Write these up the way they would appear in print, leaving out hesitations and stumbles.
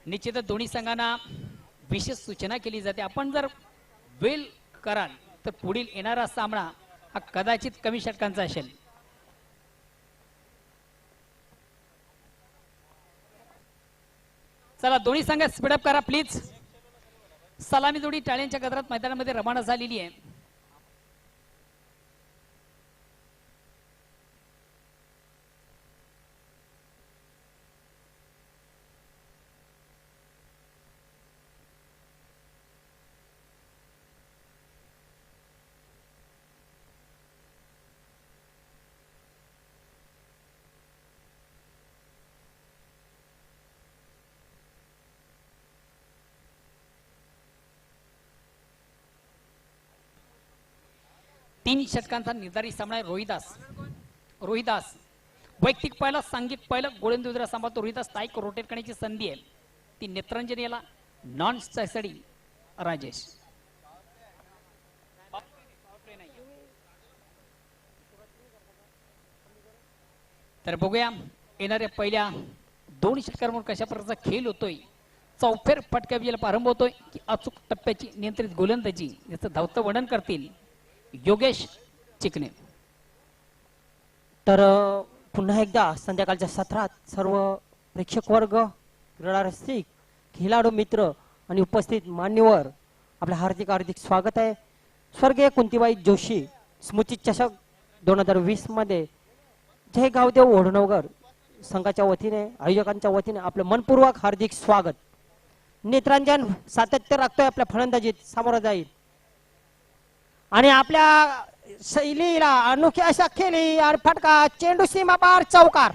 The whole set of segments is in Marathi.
निश्चितच दोन्ही संघांना विशेष सूचना केली जाते. आपण जर वेल कराल तर पुढील येणारा सामना हा कदाचित कमी षटकांचा असेल. चला दोन्ही संघ स्पीडअप करा प्लीज. सलामी जोडी टाळ्यांच्या गजरात मैदानामध्ये रवाना झालेली आहे. तीन षटकांचा निर्धारित सामना आहे. रोहिदास वैयक्तिक पहिला सांघिक पहिलं गोलंदाजीला सांभाळतो. रोहिदास स्थायिक रोटेट करण्याची संधी आहे ती नेत्रंजन याला नॉन साठी राजेश. तर बघूया येणाऱ्या पहिल्या दोन षटकांवर कशा प्रकारचा खेळ होतोय. चौफेर फटका विजेला प्रारंभ होतोय की अचूक टप्प्याची नियंत्रित गोलंदाजी याचं धावतं वर्णन करतील योगेश चिकणे. तर पुन्हा एकदा संध्याकाळच्या सत्रात सर्व प्रेक्षक वर्ग, क्रीडा रसिक, खेळाडू मित्र आणि उपस्थित मान्यवर आपलं हार्दिक हार्दिक स्वागत आहे. स्वर्गीय कुंतीबाई जोशी स्मृती चषक 2020 मध्ये जय गावदेव ओढणवगर संघाच्या वतीने, आयोजकांच्या वतीने आपलं मनपूर्वक हार्दिक स्वागत. नेत्रांजन सातत्य राखतोय आपल्या फलंदाजीत सामोरं जाईल आणि आपल्या शैलीला अनोखी अशा खेळी आणि फटका चेंडू सीमा पार चौकार.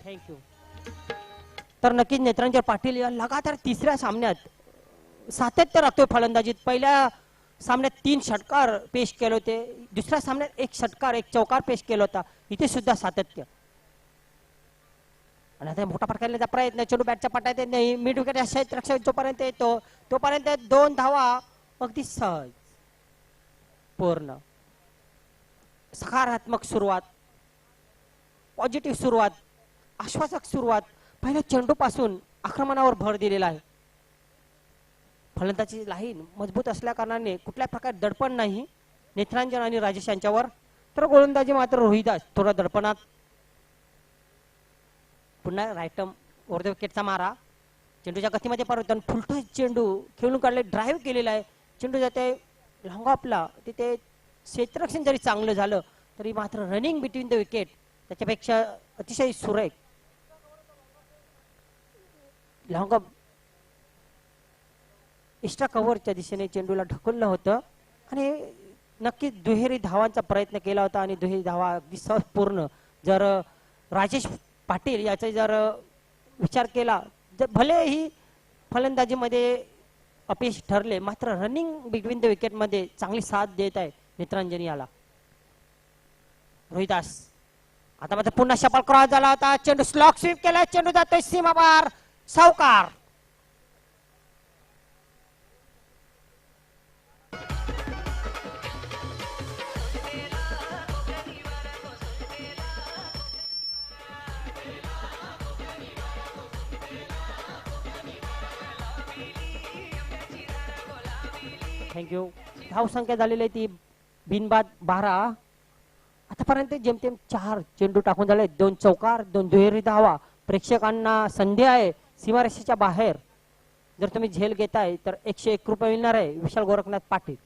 थँक्यू. तर नक्कीच नेत्रांजन पाटील या लगातार तिसऱ्या सामन्यात सातत्य राखतोय फलंदाजीत. पहिल्या सामन्यात 3 षटकार पेश केले होते, दुसऱ्या सामन्यात 1 षटकार 1 चौकार पेश केला होता. इथे सुद्धा सातत्य आणि आता मोठा फटकारण्याचा प्रयत्न. चेंडू बॅटच्या पटात येत नाही. मिड विकेट क्षेत्ररक्षक जोपर्यंत येतो तोपर्यंत 2 धावा अगदी सहज. पूर्ण सकारात्मक सुरुवात, पॉझिटिव्ह सुरुवात, आश्वासक सुरुवात. पहिल्या चेंडू पासून आक्रमणावर भर दिलेला आहे. फलंदाजी लाईन मजबूत असल्या कारणाने कुठल्या प्रकारे दडपण नाही नेत्रांजन आणि राजेश यांच्यावर. तर गोलंदाजी मात्र रोहिदास थोडा दडपणात. पुन्हा रायटम ओव्हर विकेटचा मारा. चेंडूच्या गतीमध्ये परिवर्तन. फुलटॉस चेंडू खेळून काढले, ड्राईव्ह केलेला आहे. चेंडू जाते लॉंग ऑफला. तिथे क्षेत्ररक्षण जरी चांगलं झालं तरी मात्र रनिंग बिटवीन द विकेट त्याच्यापेक्षा अतिशय सुरेख लॉंग ऑफ एक्स्ट्रा कव्हरच्या दिशेने चेंडूला ढकललं होतं आणि नक्कीच दुहेरी धावांचा प्रयत्न केला होता आणि दुहेरी धावा अगदी सहज पूर्ण. जर राजेश पाटील याचा जर विचार केला तर भलेही फलंदाजीमध्ये अपयश ठरले मात्र रनिंग बिटवीन द विकेट मध्ये चांगली साथ देत आहे नेत्रांजनी याला. रोहिदास आता मात्र पुन्हा शपल क्रॉस झाला होता. चेंडू स्लॉक स्वीप केला. चेंडू जातोय सीमा पार चौकार. थँक्यू. धावसंख्या झालेली आहे ती बिनबाद 12. आतापर्यंत जेमतेम 4 चेंडू टाकून झाले. 2 चौकार 2 दुहेरी धावा. प्रेक्षकांना संधी आहे सीमारेषेच्या बाहेर. जर तुम्ही झेल घेताय तर 101 रुपये मिळणार आहे. विशाल गोरखनाथ पाटील.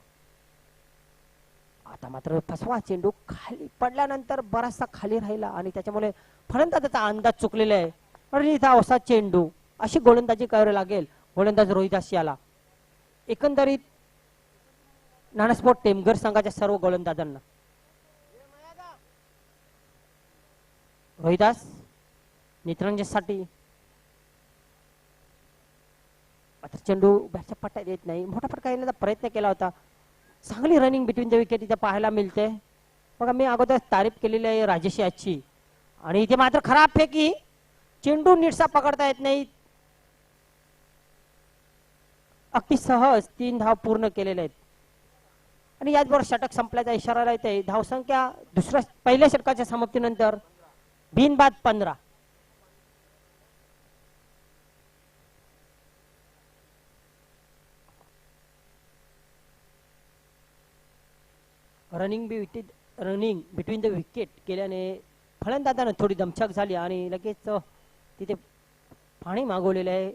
आता मात्र फसवा चेंडू खाली पडल्यानंतर बराचसा खाली राहिला आणि त्याच्यामुळे फलंदाजाचा अंदाज चुकलेला आहे. आणि इथं असा चेंडू अशी गोलंदाजी करावी लागेल गोलंदाज रोहिदास याला. एकंदरीत नानास्पोर्ट टेमघर संघाच्या सर्व गोलंदाजांना रोहिदास नेत्रांजनसाठी मात्र चेंडू बॅटच्या पट्ट्यात येत नाही. मोठा फटका येण्याचा प्रयत्न केला होता. चांगली रनिंग बिटवीन द विकेट इथे पाहायला मिळते. बघा मी अगोदर तारीफ केलेली आहे राजेश याची, आणि इथे मात्र खराब फेकी, चेंडू नीटसा पकडता येत नाही. अगदी सहज 3 धाव पूर्ण केलेले आहेत आणि याचबरोबर षटक संपल्याचा इशारा येते. धावसंख्या पहिल्या षटकाच्या समाप्तीनंतर बिनबाद 15. रनिंग बिटवीन द विकेट केल्याने फलंदाजानं थोडी दमछाक झाली आणि लगेच तिथे पाणी मागवलेलं आहे.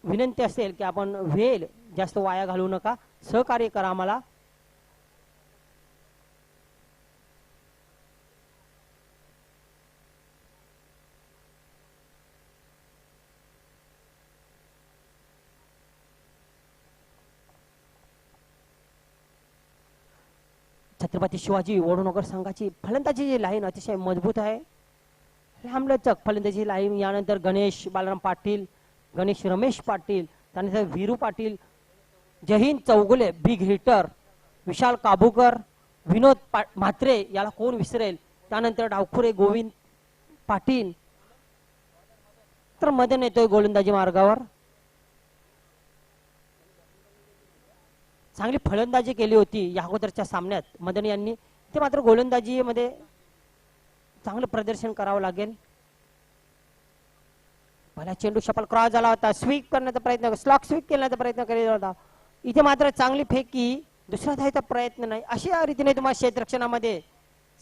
विनंती असेल की आपण वेळ जास्त वाया घालवू नका, सहकार्य करा आम्हाला. छत्रपती शिवाजी वडनगर संघाची फलंदाजी लाईन अतिशय मजबूत आहे. लांबलचक फलंदाजी लाईन, यानंतर गणेश बालराम पाटील, गणेश रमेश पाटील, त्यानंतर वीरू पाटील, जहीन चौगुले बिग हिटर, विशाल काबूकर, विनोद म्हात्रे, याला कोण विसरेल, त्यानंतर डावखुरे गोविंद पाटील. तर मदन येतोय गोलंदाजी मार्गावर. चांगली फलंदाजी केली होती या अगोदरच्या सामन्यात मदन यांनी, ते मात्र गोलंदाजी मध्ये चांगलं प्रदर्शन करावं लागेल. पहिला चेंडू शपल क्रॉस झाला होता, स्वीप करण्याचा प्रयत्न, स्लॉक स्वीप करण्याचा प्रयत्न केला होता. इथे मात्र चांगली फेकी, दुसरा धायचा प्रयत्न नाही. अशा रीतीने तुम्हाला क्षेत्ररक्षणामध्ये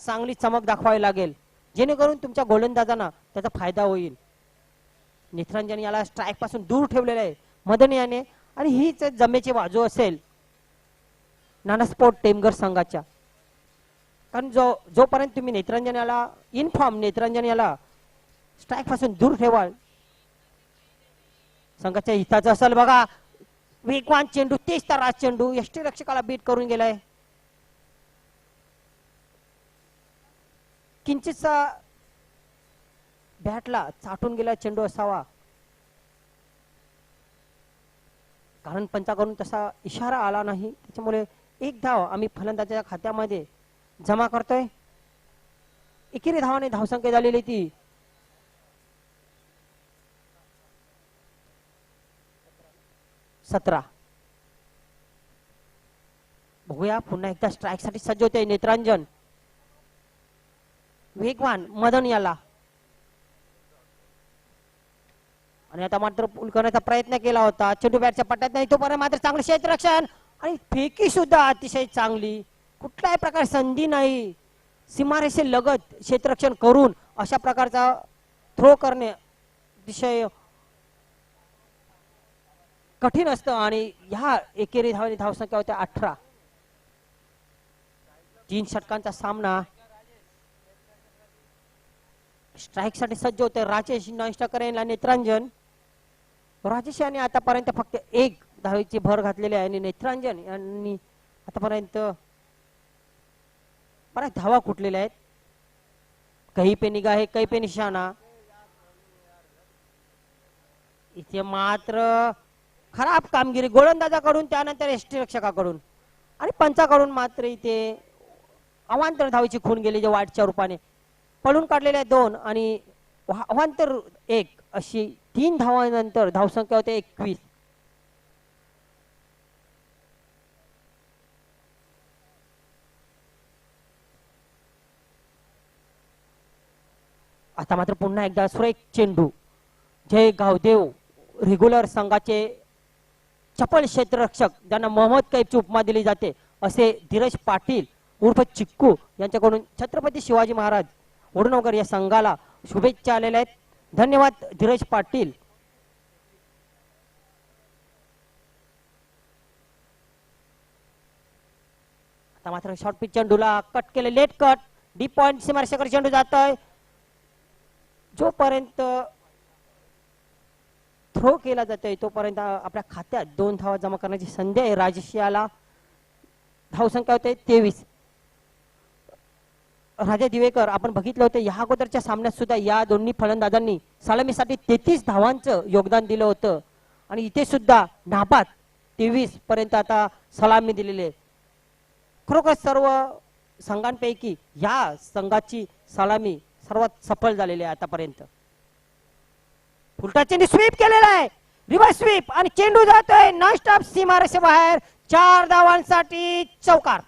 चांगली चमक दाखवावी लागेल, जेणेकरून तुमच्या गोलंदाजांना त्याचा फायदा होईल. निरंजन याला स्ट्राईक पासून दूर ठेवलेलं आहे मदन याने, आणि हीच जमेची बाजू असेल नाना स्पोर्ट टेमगर संघाच्या. कारण जोपर्यंत तुम्ही नेत्रंजन याला स्ट्राईक पासून दूर ठेवाल, संघाच्या हिताचं असेल. बघा वेगवान चेंडू, तेज तारा चेंडू, यष्टीरक्षकाला बीट करून गेलाय. किंचितसा बॅटला चाटून गेला चेंडू असावा, कारण पंचाकडून तसा इशारा आला नाही. त्याच्यामुळे 1 धाव आम्ही फलंदाजाच्या खात्यामध्ये जमा करतोय. एकेरी धावाने धावसंख्या झालेली ती 17. बघूया पुन्हा एकदा स्ट्राईक साठी सज्ज होते नेत्रांजन. वेगवान मदन याला, आणि आता मात्र पूल करण्याचा प्रयत्न केला होता, चेंडू बॅटच्या पट्ट्यात नाही, तोपर्यंत मात्र चांगलं क्षेत्ररक्षण आणि फेकी सुद्धा अतिशय चांगली. कुठल्याही प्रकारे संधी नाही, सीमारेषे लगत क्षेत्ररक्षण करून अशा प्रकारचा थ्रो करणे अतिशय कठीण असतं. आणि ह्या एकेरी धावसंख्या होत्या 18. 3 षटकांचा सामना. स्ट्राईक साठी सज्ज होते राजेश नॉनस्ट करेल आणि नेत्रांजन. राजेश यांनी आतापर्यंत फक्त 1 धावेची भर घातलेली आहे आणि नेत्रांजन यांनी आतापर्यंत बऱ्याच धावा कुठलेल्या आहेत. कहीं पे निगाह है कहीं पे निशाणा. इथे मात्र खराब कामगिरी गोलंदाजाकडून, त्यानंतर यष्टीरक्षकाकडून आणि पंचाकडून मात्र इथे अवांतर धावेची खून गेली, जे वाटच्या रूपाने पळून काढलेल्या 2 आणि अवांतर 1 अशी 3 धावांनंतर धावसंख्या होते 21. आता मात्र पुन्हा एकदा सुरेख चेंडू. जय गावदेव रेग्युलर संघाचे चपळ क्षेत्ररक्षक, ज्यांना मोहम्मद कैफची उपमा दिली जाते, असे धीरज पाटील उर्फ चिक्कू यांच्याकडून छत्रपती शिवाजी महाराज वडनगर या संघाला शुभेच्छा आलेल्या आहेत. धन्यवाद धीरज पाटील. आता मात्र शॉर्ट पिच चेंडूला कट केले, लेट कट, डीप पॉइंट सीमारेषेकडे चेंडू जातोय. जोपर्यंत थ्रो केला जातोय तोपर्यंत आपल्या खात्यात 2 धावा जमा करण्याची संधी आहे राजेश याला. धावसंख्या होते 23. राजा दिवेकर आपण बघितलं होतं या अगोदरच्या सामन्यात सुद्धा या दोन्ही फलंदाजांनी सलामीसाठी 33 धावांचं योगदान दिलं होतं, आणि इथे सुद्धा नाबाद 23 पर्यंत आता सलामी दिलेले. खरोखर सर्व संघांपैकी या संघाची सलामी सर्वात सफल झालेली आहे आतापर्यंत. उलटा चेंडू स्वीप केलेला आहे, रिव्हर्स स्वीप आणि चेंडू जातोय नॉन स्टॉप सीमारेषे बाहेर. 4 धावांसाठी चौकार.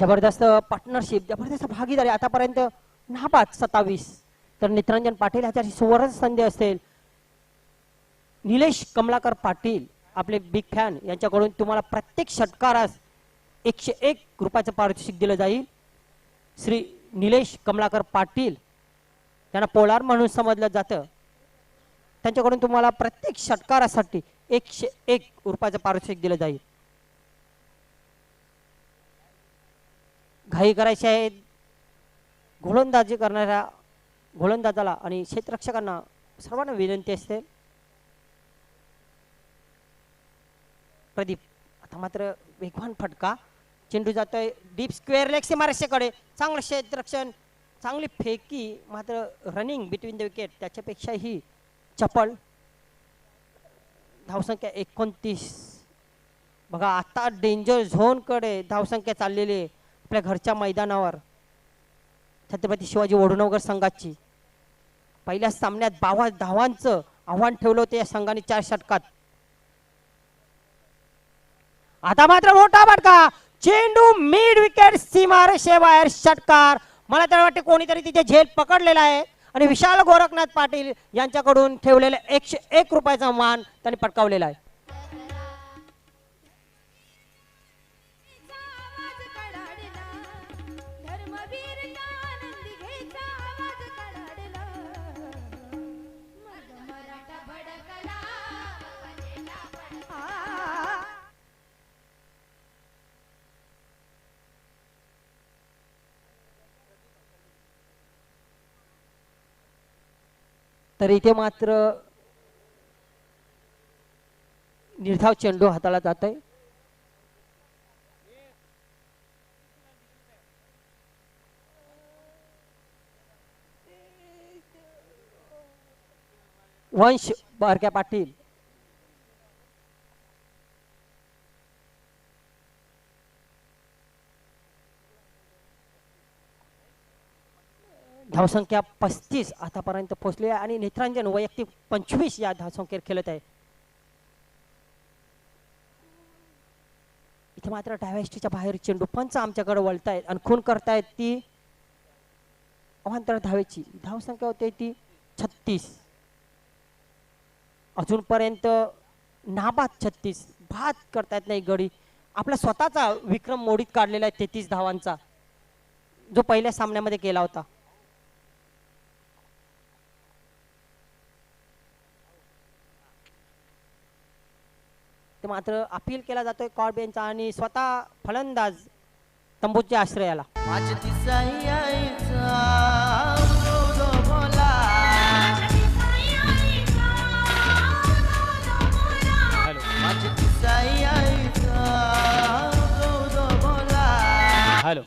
जबरदस्त पार्टनरशिप, जबरदस्त भागीदारी आतापर्यंत. नाबाद 27 तर नितरंजन पाटील ह्याच्याशी सुवर्ण संधी असेल. निलेश कमलाकर पाटील आपले बिग फॅन यांच्याकडून तुम्हाला प्रत्येक षटकारास 101 रुपयाचं पारितोषिक दिलं जाईल. श्री निलेश कमलाकर पाटील, त्यांना पोलार म्हणून समजलं जातं, त्यांच्याकडून तुम्हाला प्रत्येक षटकारासाठी 101 रुपयाचं पारितोषिक दिलं जाईल. घाई करायची आहे गोलंदाजी करणाऱ्या गोलंदाजाला आणि क्षेत्ररक्षकांना सर्वांना विनंती असते. प्रदीप आता मात्र वेगवान फटका, चेंडू जातोय डीप स्क्वेअर लेग सीमारेषेकडे. चांगलं क्षेत्ररक्षण, चांगली फेकी, मात्र रनिंग बिटवीन द विकेट त्याच्यापेक्षाही चपळ. धावसंख्या 29. बघा आता डेंजर झोन कडे धावसंख्या चाललेली आहे आपल्या घरच्या मैदानावर. छत्रपती शिवाजी वडुनगर संघाची पहिल्या सामन्यात 52 धावांचं आव्हान ठेवलं होतं या संघाने 4 षटकात. आता मात्र मोठा फटका, चेंडू मिड विकेट सीमारेषेबाहेर षटकार. मला तर वाटते कोणीतरी तिथे झेल पकडलेला आहे आणि विशाल गोरखनाथ पाटील यांच्याकडून ठेवलेले 101 रुपयाचा मान त्यांनी पटकावलेला आहे. तर इथे मात्र निर्धाव चेंडू हाताला जात आहे. वंश बारक्या पाटील धावसंख्या 35 आतापर्यंत पोहोचली आहे आणि नेत्रांजन वैयक्तिक 25 या धावसंख्येवर खेळत आहे. इथे मात्र डायव्हर्सिटीच्या बाहेर चेंडू पंच आमच्याकडे वळतायत आणि खून करतायत ती अवांतर धावेची. धावसंख्या होते ती 36. अजूनपर्यंत नाबाद 36 बाद करतायत नाही गडी. आपला स्वतःचा विक्रम मोडीत काढलेला आहे 33 धावांचा, जो पहिल्या सामन्यामध्ये केला होता. ते मात्र अपील केला जातोय कॉर्बेनचा आणि स्वतः फलंदाज तंबूच्या आश्रयाला. हॅलो,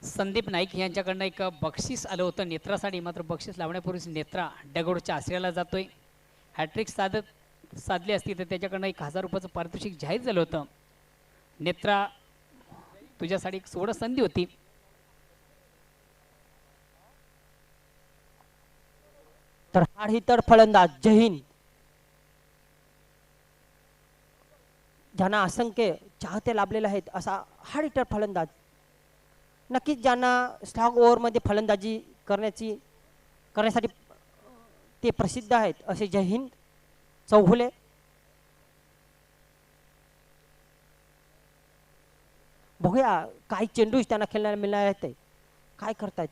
संदीप नाईक यांच्याकडनं एक बक्षीस आलं होतं नेत्रासाठी. मात्र बक्षीस लावण्यापूर्वीच नेत्रा डगोडच्या आश्रयाला जातोय. हॅट्रिक साधली असती तर त्याच्याकडनं 1000 रुपयाचं पारितोषिक जाहीर झालं होतं. नेत्रा, तुझ्यासाठी एक सोड संधी होती. तर हाडहितर फलंदाज जय हिंद, ज्यांना असंख्य चाहते लाभलेले आहेत असा हाडहिटर फलंदाज, नक्कीच ज्यांना स्लॉग ओव्हरमध्ये फलंदाजी करण्यासाठी ते प्रसिद्ध आहेत असे जय हिंद चौघुले. बघूया काही चेंडू त्यांना खेळण्याला मिळणार आहेत, काय करतायत.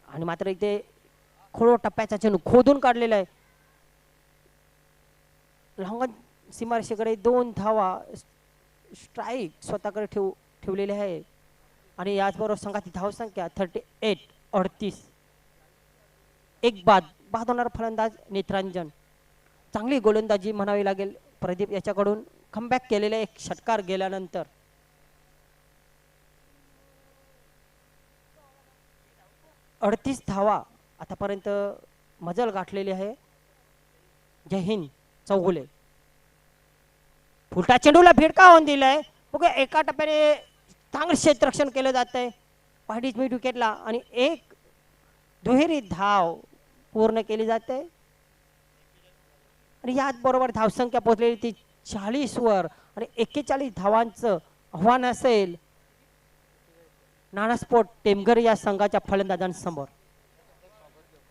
आणि मात्र इथे खोडो टप्प्याचा चेंडू खोदून काढलेला आहे. लॉंगन सीमारेषेकडे 2 धावा स्ट्राईक स्वतःकडे ठेवलेले आहे आणि याचबरोबर संघाची धावसंख्या 38 एक बाद होणारा फलंदाज नेत्रांजन. चांगली गोलंदाजी म्हणावी लागेल प्रदीप याच्याकडून. कमबॅक केलेला एक षटकार गेल्यानंतर 38 धावा आतापर्यंत मजल गाठलेली आहे. जय हिंद चौगुले. फुलटा चेंडूला भिडका होऊन दिलाय. बघा एका टप्प्याने चांगलं क्षेत्ररक्षण केलं जात आहे पहिलीच मिड विकेटला आणि एक दुहेरी धाव पूर्ण केली जाते आणि याच बरोबर धावसंख्या पोहोचलेली ती 40 वर आणि 41 धावांचं आव्हान असेल नानास्पोर्ट टेमघर या संघाच्या फलंदाजांसमोर.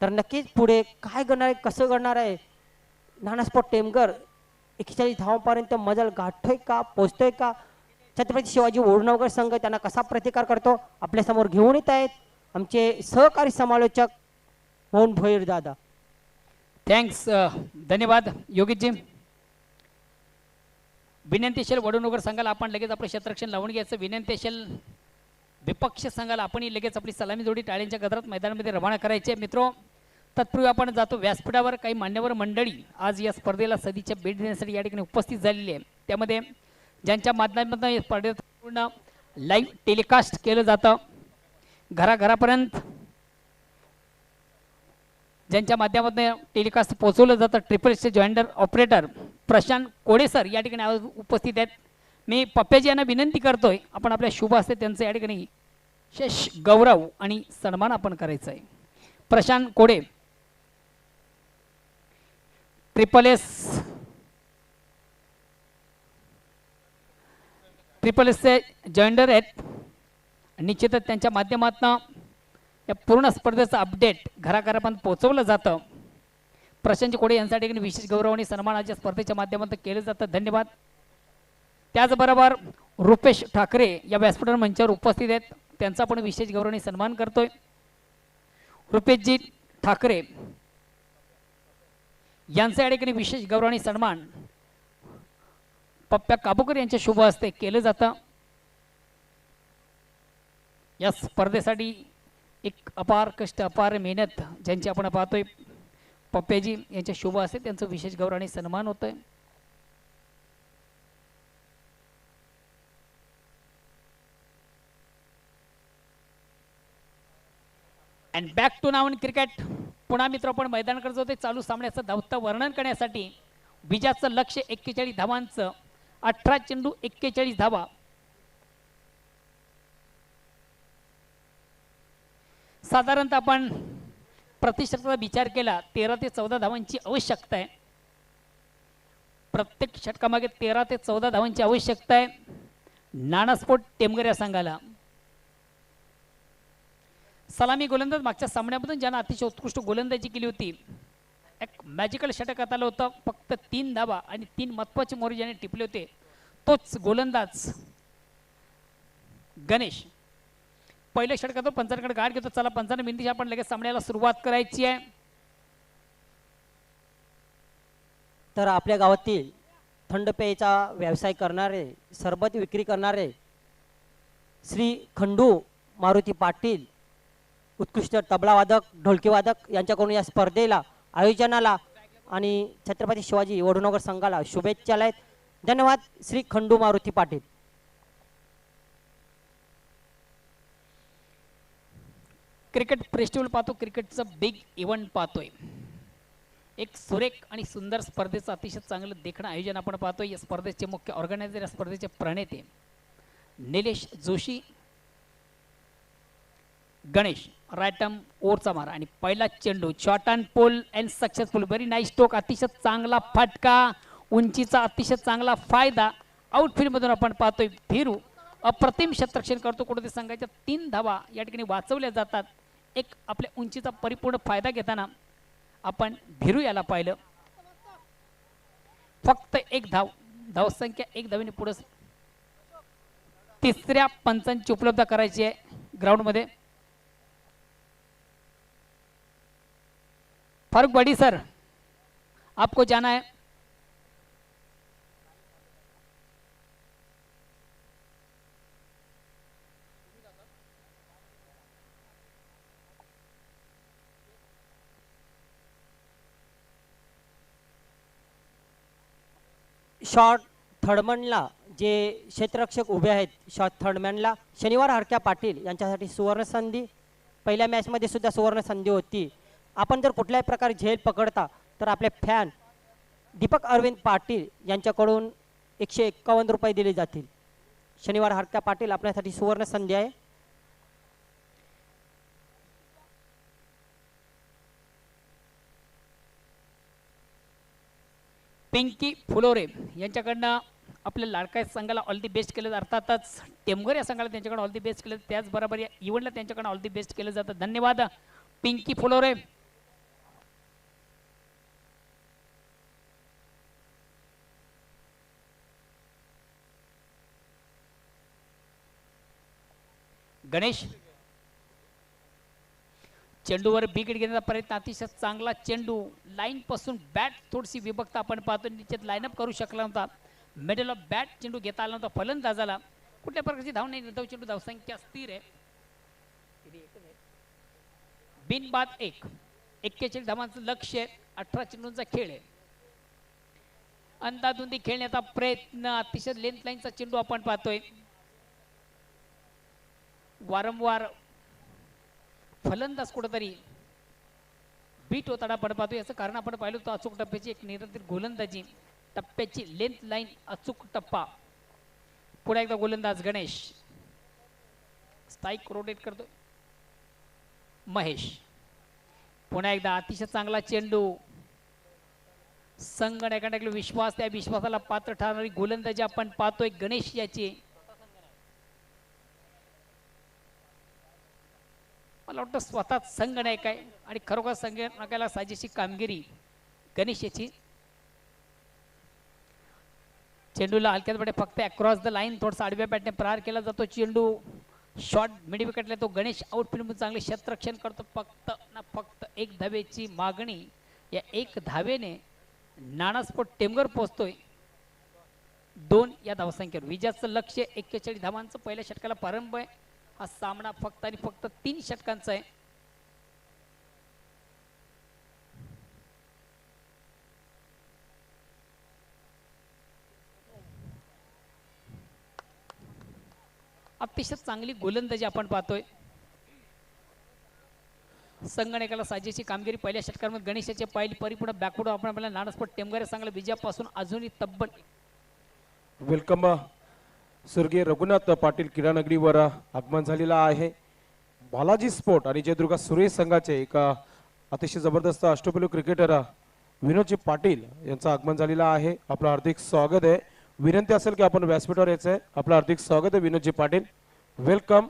तर नक्कीच पुढे काय करणार आहे कसं करणार आहे नानास्पोर्ट टेमघर 41 धावांपर्यंत मजल गाठतोय का पोहोचतोय का. छत्रपती शिवाजी वडनगर संघ त्यांना कसा प्रतिकार करतो आपल्या समोर घेऊन येत आहेत आमचे सहकारी समालोचक मोहन भोईर दादा. थँक्स धन्यवाद योगेशजी. विनंती असेल वडनगर संघाला आपण लगेच आपलं क्षेत्ररक्षण लावून घ्यायचं. विनंती असेल विपक्ष संघाला आपणही लगेच आपली सलामी जोडी टाळ्यांच्या गजरात मैदानामध्ये रवाना करायचे. मित्रो तत्पूर्वी आपण जातो व्यासपीठावर. काही मान्यवर मंडळी आज या स्पर्धेला सदिच्छा भेट देण्यासाठी या ठिकाणी उपस्थित झालेली आहे. त्यामध्ये ज्यांच्या माध्यमातून या स्पर्धेत पूर्ण लाईव्ह टेलिकास्ट केलं जातं घराघरापर्यंत ज्यांच्या माध्यमातून टेलिकास्ट पोहोचवलं जातं ट्रिपल एसचे जॉईंडर ऑपरेटर प्रशांत कोडे सर या ठिकाणी आज उपस्थित आहेत. मी पप्प्याजी यांना विनंती करतोय आपण आपल्या शुभ असते त्यांचं या ठिकाणी विशेष गौरव आणि सन्मान आपण करायचा आहे. प्रशांत कोडे ट्रिपल एसचे जॉईंडर आहेत. निश्चितच त्यांच्या माध्यमातून या पूर्ण स्पर्धेचं अपडेट घराघरापर्यंत पोहोचवलं जातं. प्रशांत कोडे यांच्या ठिकाणी विशेष गौरव आणि सन्मानाच्या स्पर्धेच्या माध्यमातून केलं जातं. धन्यवाद. त्याचबरोबर रुपेश ठाकरे या व्यासपीठावर मंचावर उपस्थित आहेत त्यांचा पण विशेष गौरव आणि सन्मान करतोय. रुपेशजी ठाकरे यांच्या या ठिकाणी विशेष गौरव आणि सन्मान पप्प्या काबूकर यांच्या शुभ हस्ते केलं जातं. या स्पर्धेसाठी एक अपार कष्ट अपार मेहनत ज्यांची आपण पाहतोय पप्प्याजी यांच्या शुभ हस्ते त्यांचं विशेष गौरव आणि सन्मान होतोय. And back to now in cricket. पुन्हा मित्र आपण मैदानाकडे जातो चालू सामन्याचं धावतं वर्णन करण्यासाठी. विजयाचं लक्ष्य 41 धावांचं 18 चेंडू 41 धावा. साधारणतः आपण प्रतिशतकाचा विचार केला 13 ते 14 धावांची आवश्यकता आहे. प्रत्येक षटकामागे 13 ते 14 धावांची आवश्यकता आहे नानास्पोर्ट टेमघर या संघाला. सलामी गोलंदाज मागच्या सामन्यामधून ज्यांना अतिशय उत्कृष्ट गोलंदाजी केली होती एक मॅजिकल षटकात आलं होतं. फक्त 3 धावा आणि 3 महत्त्वाचे मोरे ज्याने टिपले होते तोच गोलंदाज गणेश. पहिल्या षटकातून पंचांकडे गाठ घेतो. चला 55 मिनिटांची आपण लगेच सामन्याला सुरुवात करायची आहे. तर आपल्या गावातील थंड पेयचा व्यवसाय करणारे सरबत विक्री करणारे श्री खंडू मारुती पाटील उत्कृष्ट तबला वादक ढोलकी वादक यांच्याकडून या स्पर्धेला आयोजनाला आणि छत्रपती शिवाजी वडनगर संघाला शुभेच्छा आहेत. धन्यवाद श्री खंडू मारुती पाटील. क्रिकेट फेस्टिवल पाहतो क्रिकेटचं बिग इव्हेंट पाहतोय. एक सुरेख आणि सुंदर स्पर्धेचं अतिशय चांगलं देखणं आयोजन आपण पाहतोय. या स्पर्धेचे मुख्य ऑर्गनायझर या स्पर्धेचे प्रणेते निलेश जोशी. गणेश रायटम ओरचा मारा आणि पहिला चेंडू short and pull and successful. Very nice stroke. अतिशय चांगला फटका उंचीचा अतिशय चांगला फायदा. आउटफील्ड मधून आपण पाहतोय भिरू अप्रतिम क्षेत्ररक्षण करतो. कुठे संघाच्या 3 धावा या ठिकाणी वाचवल्या जातात. एक आपल्या उंचीचा परिपूर्ण फायदा घेताना आपण भिरू याला पाहिलं. फक्त 1 धाव धावसंख्या 1 धावेने पुढे तिसऱ्या पंचांची उपलब्ध करायची आहे ग्राउंड मध्ये. फारूक बड़ी सर आपको जाना है. शॉर्ट थर्डमनला जे क्षेत्ररक्षक उभे आहेत शॉर्ट थर्डमॅनला शनिवार हरक्या पाटील यांच्यासाठी सुवर्ण संधी. पहिल्या मॅचमध्ये सुद्धा सुवर्ण संधी होती. आपण जर कुठल्याही प्रकारे झेल पकडता तर आपले फॅन दीपक अरविंद पाटील यांच्याकडून 151 रुपये दिले जातील. शनिवार हरक्या पाटील आपल्यासाठी सुवर्ण संधी आहे. पिंकी फुलोरे यांच्याकडनं आपल्या लाडक्या संघाला ऑल दी बेस्ट केलं, अर्थातच टेमघर या संघाला त्यांच्याकडे ऑल दी बेस्ट केलं, त्याचबरोबर या इव्हेंटला त्यांच्याकडे ऑल दी बेस्ट केलं जातं. धन्यवाद पिंकी फुलोरे. गणेश चेंडूवर विकेट घेण्याचा प्रयत्न, अतिशय चांगला चेंडू लाईन पासून बॅट थोडीशी विभक्त आपण पाहतो, निश्चित लाईनअप करू शकला नव्हता. मिडल ऑफ बॅट चेंडू घेता आला नव्हता फलंदाजाला. कुठल्या प्रकारची धाव नाही, निर्धाव चेंडू धावसंख्या स्थिर आहे. बिनबाद 41 धावांचं लक्ष आहे. 18 चेंडूंचा खेळ आहे. अंदाधुंदी खेळण्याचा प्रयत्न, अतिशय लेंथ लाईनचा चेंडू आपण पाहतोय. वारंवार फलंदाज कुठेतरी बीट होताना आपण पाहतो. याचं कारण आपण पाहिलं होतं अचूक टप्प्याची एक निरंतर गोलंदाजी, टप्प्याची लेंथ लाईन, अचूक टप्पा. पुढे एकदा गोलंदाज गणेश स्ट्राईक रोटेट करतो. महेश पुन्हा एकदा अतिशय चांगला चेंडू. संघटनाकडे विश्वास, त्या विश्वासाला पात्र ठरणारी गोलंदाजी आपण पाहतोय गणेश याची. मला वाटतं स्वतःच संगणक आहे आणि खरोखर संगणकाला साजेशी कामगिरी गणेश याची. चेंडूला हलक्यात बडे फक्त अक्रॉस द लाईन थोडासा आडव्या बॅटने प्रहार केला जातो. चेंडू शॉर्ट मिड विकेटला तो गणेश आउटफील्ड चांगले क्षेत्ररक्षण करतो. फक्त एक धावेची मागणी. या एक धावेने नाणास्फोट टेमघर पोहोचतोय 2 या धावसंख्येवर. विजयाचं लक्ष 41 धावांचं पहिल्या षटकाला प्रारंभ आहे. हा सामना फक्त आणि फक्त 3 षटकांचा आहे. अतिशय चांगली गोलंदाजी आपण पाहतोय. संगणकाला साजेशी कामगिरी पहिल्या षटकामध्ये गणेशाचे पाहिली परिपूर्ण बॅकवर्ड आपण आपल्याला नाणस्फोट टेमघर चांगल्या विजयापासून अजूनही तब्बल. वेलकम स्वर्गीय रघुनाथ पाटील क्रीडानगरीवर आगमन झालेला आहे. बालाजी स्पोर्ट आणि जयदुर्गा सुरेश संघाचे एक अतिशय जबरदस्त अष्टपैलू क्रिकेटर विनोदजी पाटील यांचं आगमन झालेलं आहे. आपलं हार्दिक स्वागत आहे. विनंती असेल की आपण व्यासपीठावर यायचं आहे. आपलं हार्दिक स्वागत आहे विनोदजी पाटील, वेलकम.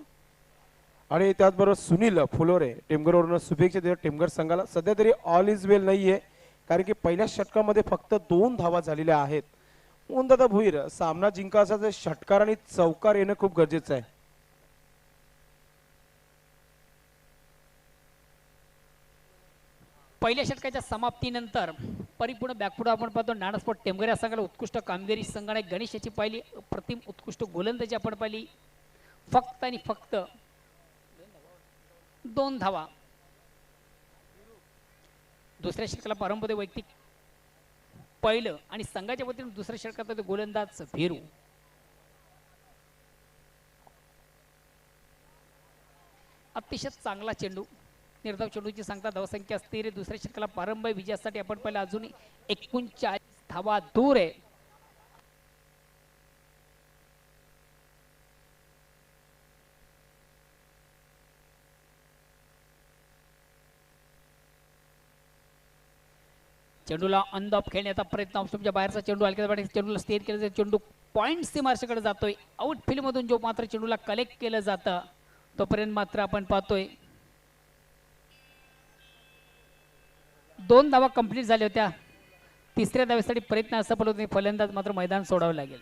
आणि त्याचबरोबर सुनील फुलोरे टेमघरवरून शुभेच्छा देत टेमघर संघाला. सध्या तरी ऑल इज वेल नाहीये, कारण की पहिल्या षटकामध्ये फक्त 2 धावा झालेल्या आहेत. दादा भुईर, सामना जिंकायचा षटकार आणि चौकार येणं खूप गरजेचं आहे. पहिल्या षटकाच्या समाप्तीनंतर परिपूर्ण बॅकफूट आपण पाहतो. नाणस्फोट टेमघर या संघाला उत्कृष्ट कामगिरी. संगणक गणेश याची पाहिली अप्रतिम उत्कृष्ट गोलंदाजी आपण पाहिली. फक्त आणि फक्त 2 धावा. दुसऱ्या षटकाला प्रारंभ होते वैयक्तिक पहिलं आणि संघाच्या वतीने दुसऱ्या षटकात गोलंदाज भिरू. अतिशय चांगला चेंडू, निर्धाव चेंडूची सांगता धावसंख्या स्थिर. दुसऱ्या षटकाला प्रारंभ विजयासाठी आपण पाहिलं अजूनही 39 धावा दूर आहे. चेंडूला अंध ऑफ खेळण्याचा प्रयत्न, ऑप्शनच्या बाहेरचा चेंडू हलक्या चेंडूला स्थिर केलं जातं. चेंडू पॉइंट सीमारेषेकडे जातोय. आउटफील्ड मधून जो मात्र चेंडूला कलेक्ट केलं जातं तोपर्यंत मात्र आपण पाहतोय 2 धावा कंप्लीट झाल्या होत्या. तिसऱ्या धावेसाठी प्रयत्न असफल होते. फलंदाज मात्र मैदान सोडावं लागेल.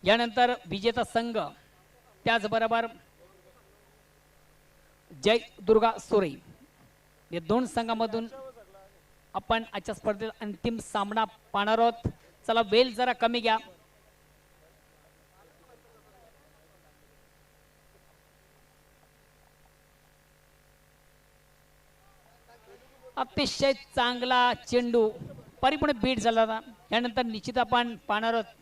यानंतर विजेता संघ त्याचबरोबर जय दुर्गा सुरे या दोन संघामधून आपण आजच्या स्पर्धेत अंतिम सामना पाहणार आहोत. चला वेल जरा कमी घ्या. अतिशय चांगला चेंडू परिपूर्ण बीट झाला होता. यानंतर निश्चित आपण पाहणार आहोत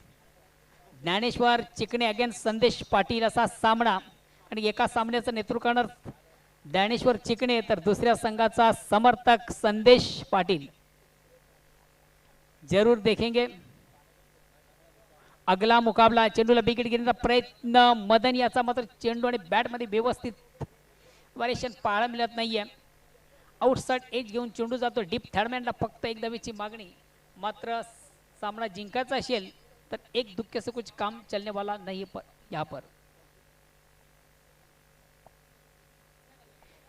ज्ञानेश्वर चिकणे अगेन्स्ट संदेश पाटील असा सामना आणि एका सामन्याचं नेतृत्व करणार ज्ञानेश्वर चिकणे तर दुसऱ्या संघाचा समर्थक संदेश पाटील. जरूर देखेंगे अगला मुकाबला. चेंडूला विकेट घेण्याचा प्रयत्न मदन याचा मात्र चेंडू आणि बॅट मध्ये व्यवस्थित व्हेरिएशन पाहायला मिळत नाहीये. आउटसाइड एज घेऊन चेंडू जातो डीप थर्डमॅनला फक्त एक धावेची मागणी. मात्र सामना जिंकायचा असेल तर एक दुक्के से कुछ काम चलने वाला नहीं पर यहाँ पर.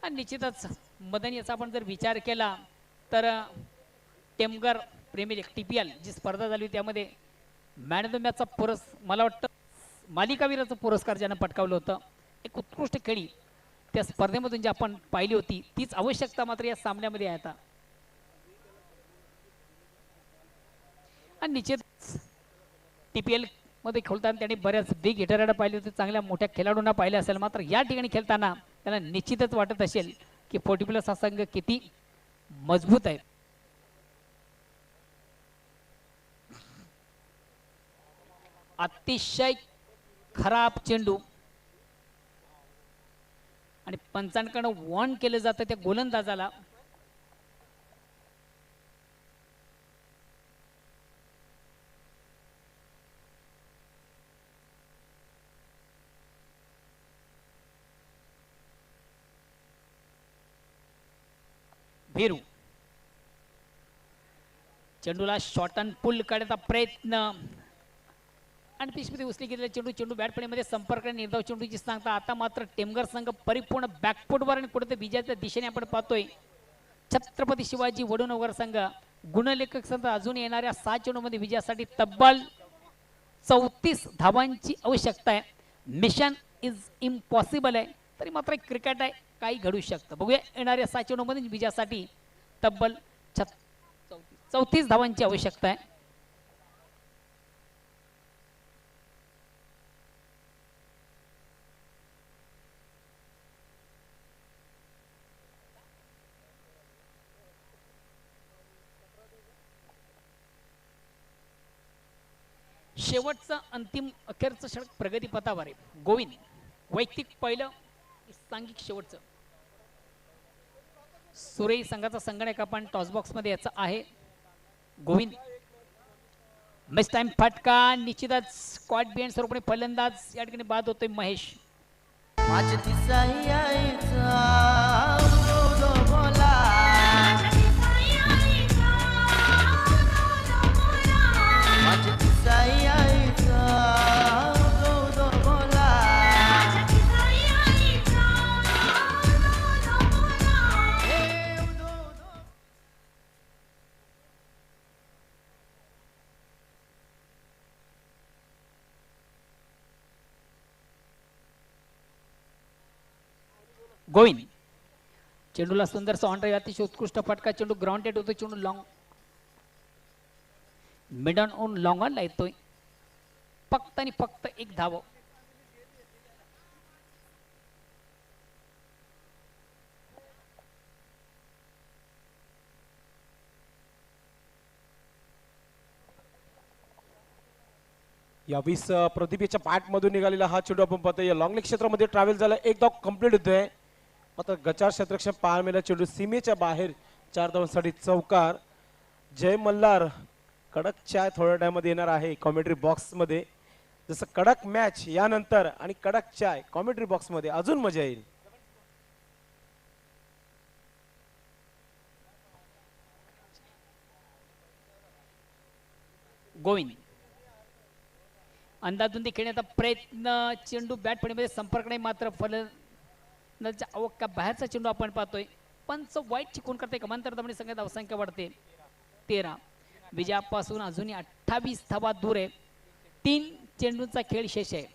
आणि निश्चितच मदन याचा आपण जर विचार केला तर टेमगर प्रीमियर लीग TPL जी स्पर्धा झाली त्यामध्ये मॅन ऑफ द मॅचचा मला वाटतं मालिकावीराचा पुरस्कार ज्यानं पटकावलं होतं. एक उत्कृष्ट खेळी त्या स्पर्धेमधून जी आपण पाहिली होती तीच आवश्यकता मात्र या सामन्यामध्ये आहे. आता आणि निश्चित TPL मध्ये खेळताना त्यांनी बऱ्याच बिग हिटरांना पाहिले होते, चांगल्या मोठ्या खेळाडूंना पाहिले असेल. मात्र या ठिकाणी खेळताना त्याला निश्चितच वाटत असेल की 40+ हा संघ किती मजबूत आहे. अतिशय खराब चेंडू आणि पंचांकडे वॉर्न केलं जातं त्या गोलंदाजाला. भिरू चेंडूला शॉर्ट अँड पुल करण्याचा प्रयत्न आणि पिचमध्ये उचली गेलेला चेंडू बॅटपणीमध्ये संपर्क निर्धाव चेंडूची सांगता. आता मात्र टेमगर संघ परिपूर्ण बॅकफुटवर आणि कुठे विजयाच्या दिशेने आपण पाहतोय. छत्रपती शिवाजी वडूनगर संघ गुणलेखक संघ अजून येणाऱ्या 6 चेंडूमध्ये विजयासाठी तब्बल 34 धावांची आवश्यकता आहे. मिशन इज इम्पॉसिबल आहे तरी मात्र क्रिकेट आहे, काही घडू शकतं. बघूया येणाऱ्या 6 चेंडूमध्ये विजयासाठी तब्बल 34 धावांची आवश्यकता आहे. शेवटचं अंतिम अखेरचं षटक प्रगतीपथावर आहे. गोविंद वैयक्तिक पहिलं सांघिक शेवटचं. सुरे संघाचा संगणक आपण टॉस बॉक्स मध्ये याचा आहे. गोविंद मिस टाइम फटका निश्चितच स्क्वॉट बिहाइंड स्वरूपाने फलंदाज या ठिकाणी बाद होतोय महेश. गोविंद चेंडूला सुंदरसा ऑन ड्राइव्ह अतिशय उत्कृष्ट फटका. चेंडू ग्राउंडेड होतो. चेंडू लॉंग मिडन ऑन लॉंग ऑनला येतोय. फक्त आणि फक्त एक धाव. या 20 प्रतिभेच्या पाठ मधून निघालेला हा चेंडू आपण पाहतोय. या लॉंग लेग क्षेत्रामध्ये ट्रॅव्हल झाला. एक धाव कंप्लीट होतोय. मात्र गचार क्षेत्रक्षण पाहायला मिळाला चेंडू सीमेच्या बाहेर 4 धावांसाठी चौकार. जय मल्हार कडक चाय थोड्या टाइममध्ये येणार आहे कॉमेंट्री बॉक्स मध्ये. जसं कडक मॅच यानंतर आणि कडक चाय कॉमेंट्री बॉक्स मध्ये अजून मजा येईल. गोविंद अंदाधुंदी खेळण्याचा प्रयत्न. चेंडू बॅट फळीमध्ये संपर्क नाही. मात्र फलंदाजाच्या अवका बाहेरचा चेंडू आपण पाहतोय. पंच वाईट चिकून करते. कमांतर दमणी संघात धावसंख्या वाढते 13. विजयापासून अजूनही 28 धावा दूर आहे. 3 चेंडूचा खेळ शेष आहे.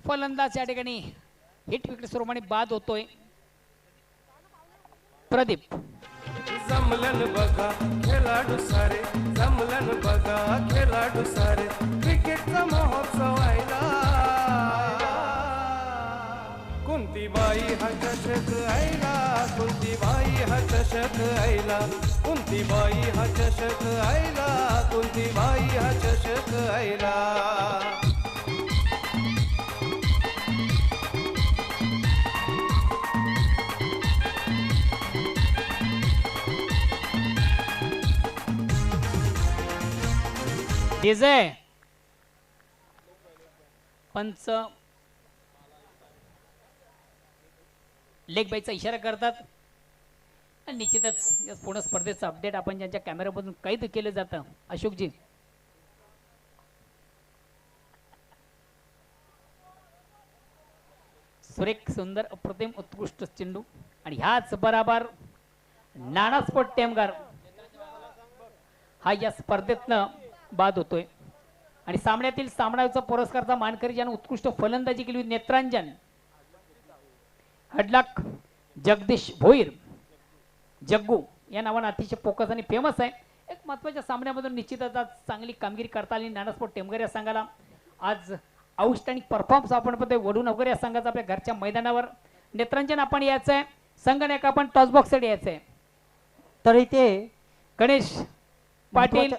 फलंदाज या ठिकाणी हिट विकेट स्वरूपाने बाद होतोय. प्रदीप जमलन बघा खेळाडू सारे, जमलन बघा खेळाडू सारे, क्रिकेटचा महोत्सव व्हायला. कोणती बाई हा चषक आयला, कोणती बाई हा चषक आयला, कोणती बाई हा चषक आयला, कोणती बाई हा चषक आयला. विजय पंच लेग बाईचा इशारा करतात आणि निश्चितच या पूर्ण स्पर्धेचं अपडेट आपण ज्यांच्या कॅमेऱ्यामधून कैद केलं जातं. अशोकजी सुरेख सुंदर अप्रतिम उत्कृष्ट चेंडू आणि ह्याच बराबर नाना स्पोर्ट टेमगार हा या स्पर्धेतनं बाद होतोय. आणि सामन्यातील सामनाचा पुरस्कारचा मानकरी ज्यानं उत्कृष्ट फलंदाजी केली नेत्रांजन हडलाक जगदीश भोईर जग्गू या नावानं अतिशय फोकस आणि फेमस आहे. एक महत्वाच्या सामन्यामधून निश्चितच आज चांगली कामगिरी करता आली नाना स्पोर्ट टेमगार या संघाला. आज आउटस्टँडिंग परफॉर्मन्स आपण पद्धती वडू नगर या संघाचा आपल्या घरच्या मैदानावर. नेत्रांजन आपण यायचं आहे, संघनायक आपण टॉस बॉक्स साठी यायचं आहे. तर इथे गणेश पाटील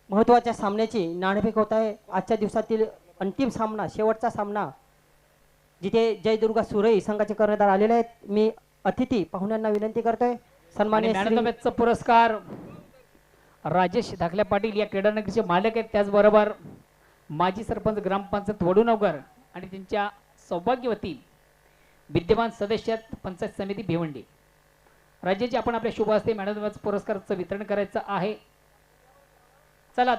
महत्वाच्या सामन्याची नाणेफेक होत आहे. आजच्या दिवसातील अंतिम सामना, शेवटचा सामना, जिथे जयदुर्गा सुरई संघाचे कर्णधार आलेले आहेत. मी अतिथी पाहुण्यांना विनंती करतोय सन्मान्य मॅन ऑफ श्री द मॅचचा पुरस्कार राजेश धाकल्या पाटील या क्रीडानगरीचे मालक आहेत, त्याचबरोबर माजी सरपंच ग्रामपंचायत वडूनगर आणि त्यांच्या सौभाग्यवती विद्यमान सदस्य पंचायत समिती भिवंडी. राजेशजी आपण आपल्या शुभ हस्ते मॅन ऑफ द मॅच पुरस्काराचं वितरण करायचं आहे. चला